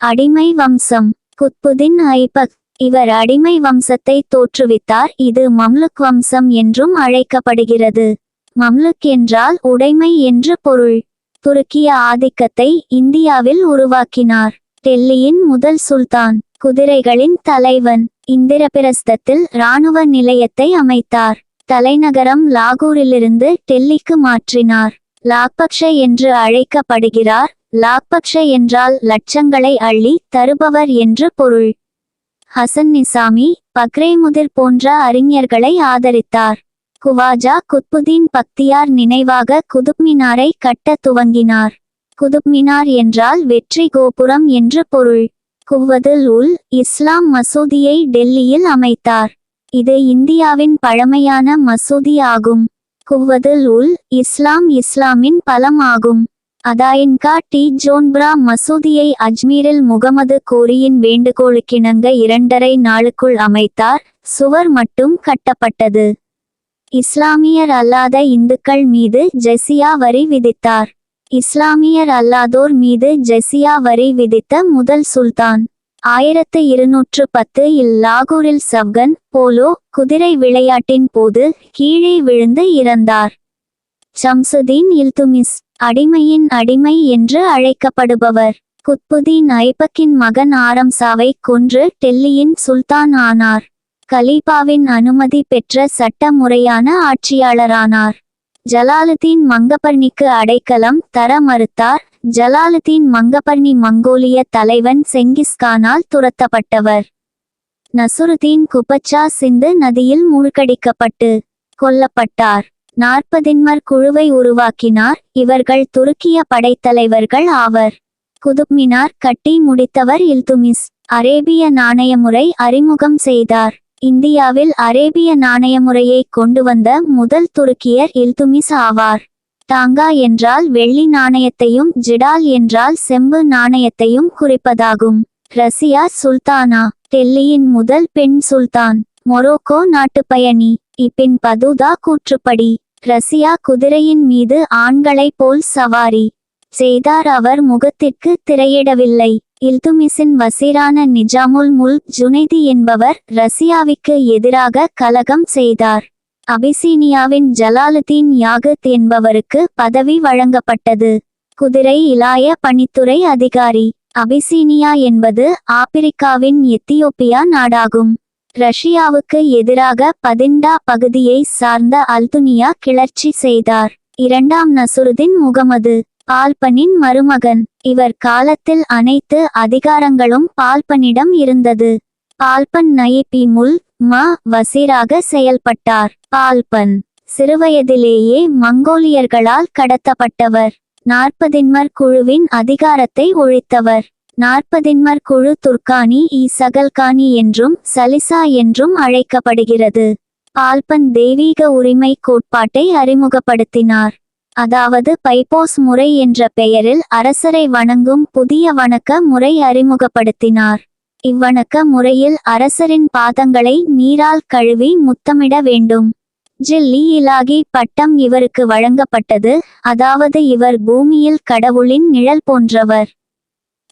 அடிமை வம்சம். குத்புதீன் ஐபக் இவர் அடிமை வம்சத்தை தோற்றுவித்தார். இது மம்லுக் வம்சம் என்றும் அழைக்கப்படுகிறது. மம்லுக் என்றால் உடைமை என்று பொருள். துருக்கிய ஆதிக்கத்தை இந்தியாவில் உருவாக்கினார். டெல்லியின் முதல் சுல்தான். குதிரைகளின் தலைவன். இந்திரபிரஸ்தத்தில் இராணுவ நிலையத்தை அமைத்தார். தலைநகரம் லாகூரிலிருந்து டெல்லிக்கு மாற்றினார். லாக்பக்ஷ என்று அழைக்கப்படுகிறார். லாக்பக்ஷ என்றால் லட்சங்களை அள்ளி தருபவர் என்று பொருள். ஹசன் நிசாமி, பக்ரேமுதிர் போன்ற அறிஞர்களை ஆதரித்தார். குவாஜா குத்புதீன் பக்தியார் நினைவாக குதுப்மினாரை கட்ட துவங்கினார். குதுப்மினார் என்றால் வெற்றி கோபுரம் என்று பொருள். குவ்வதுல் உல் இஸ்லாம் மசூதியை டெல்லியில் அமைத்தார். இது இந்தியாவின் பழமையான மசூதி ஆகும். குவ்வதுல் உல் இஸ்லாம் இஸ்லாமின் பலம் ஆகும். அதாயின்கா டி ஜோன்பரா மசூதியை அஜ்மீரில் முகமது கோரியின் வேண்டுகோளுக்கிணங்க 2½ நாளுக்குள் அமைத்தார். சுவர் மட்டும் கட்டப்பட்டது. இஸ்லாமியர் அல்லாத இந்துக்கள் மீது ஜெசியா வரி விதித்தார். இஸ்லாமியர் அல்லாதோர் மீது ஜெசியா வரி விதித்த முதல் சுல்தான். 1210 இல் லாகூரில் சப்கன் போலோ குதிரை விளையாட்டின் போது கீழே விழுந்து இறந்தார். ஷம்சுதீன் இல்துமிஸ் அடிமையின் அடிமை என்று அழைக்கப்படுபவர். குத்புதீன் ஐபக்கின் மகன் ஆரம்சாவை கொன்று டெல்லியின் சுல்தான் ஆனார். கலீஃபாவின் அனுமதி பெற்ற சட்ட முறையான ஆட்சியாளரானார். ஜலாலுதீன் மங்கபர்னிக்கு அடைக்கலம் தர மறுத்தார். ஜலாலுதீன் மங்கபர்னி மங்கோலிய தலைவன் செங்கிஸ்கானால் துரத்தப்பட்டவர். நசுருதீன் குபச்சா சிந்து நதியில் மூழ்கடிக்கப்பட்டு கொல்லப்பட்டார். 40 குழுவை உருவாக்கினார். இவர்கள் துருக்கிய படைத்தலைவர்கள் ஆவர். குதுப்மினார் கட்டி முடித்தவர் இல்துமிஸ். அரேபிய நாணயமுறை அறிமுகம் செய்தார். இந்தியாவில் அரேபிய நாணயமுறையை கொண்டு வந்த முதல் துருக்கியர் இல்துமிஸ் ஆவார். டாங்கா என்றால் வெள்ளி நாணயத்தையும் ஜிடால் என்றால் செம்பு நாணயத்தையும் குறிப்பதாகும். ரசியா சுல்தானா டெல்லியின் முதல் பெண் சுல்தான். மொரோக்கோ நாட்டுப்பயணி. இபின் பதூதா கூற்றுப்படி ரசியா குதிரையின் மீது ஆண்களைப் போல் சவாரி செய்தார். அவர் முகத்திற்கு திரையிடவில்லை. இல்துமிஸின் வசீரான நிஜாமுல் முல்க் ஜுனைதி என்பவர் ரசியாவிற்கு எதிராக கலகம் செய்தார். அபிசீனியாவின் ஜலாலுதீன் யாகுத் என்பவருக்கு பதவி வழங்கப்பட்டது. குதிரை இலாய பணித்துறை அதிகாரி. அபிசீனியா என்பது ஆப்பிரிக்காவின் எத்தியோப்பியா நாடாகும். ரஷ்யாவுக்கு எதிராக பதிண்டா பகுதியை சார்ந்த அல்துனியா கிளர்ச்சி செய்தார். 2ஆம் நசுருதீன் முகமது பால்பனின் மருமகன். இவர் காலத்தில் அனைத்து அதிகாரங்களும் பால்பனிடம் இருந்தது. பால்பன் நயிபி முல் வசீராக செயல்பட்டார். பால்பன் சிறுவயதிலேயே மங்கோலியர்களால் கடத்தப்பட்டவர். 40 குழுவின் அதிகாரத்தை ஒழித்தவர். 40 குழு துர்கானி சகல்கானி என்றும் சலிசா என்றும் அழைக்கப்படுகிறது. பால்பன் தெய்வீக உரிமை கோட்பாட்டை அறிமுகப்படுத்தினார். அதாவது பைப்போஸ் முறை என்ற பெயரில் அரசரை வணங்கும் புதிய வணக்க முறை அறிமுகப்படுத்தினார். இவ்வணக்க முறையில் அரசரின் பாதங்களை நீரால் கழுவி முத்தமிட வேண்டும். ஜில்லி இலாகி பட்டம் இவருக்கு வழங்கப்பட்டது. அதாவது இவர் பூமியில் கடவுளின் நிழல் போன்றவர்.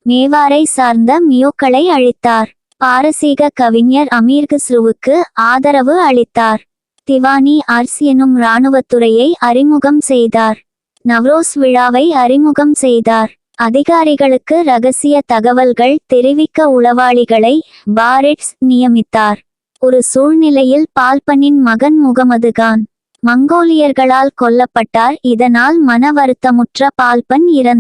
மேவாரை சார்ந்த மியோக்களை அழித்தார். பாரசீக கவிஞர் அமீர்குஸ்ருவுக்கு ஆதரவு அளித்தார். திவானி ஆர்ஸ் எனும் இராணுவத்துறையை அறிமுகம் செய்தார். நவ்ரோஸ் விழாவை அறிமுகம் செய்தார். அதிகாரிகளுக்கு இரகசிய தகவல்கள் தெரிவிக்க உளவாளிகளை பாரெட்ஸ் நியமித்தார். ஒரு சூழ்நிலையில் பால்பனின் மகன் முகமது கான் மங்கோலியர்களால் கொல்லப்பட்டார். இதனால் மன வருத்தமுற்ற பால்பன் இறந்தார்.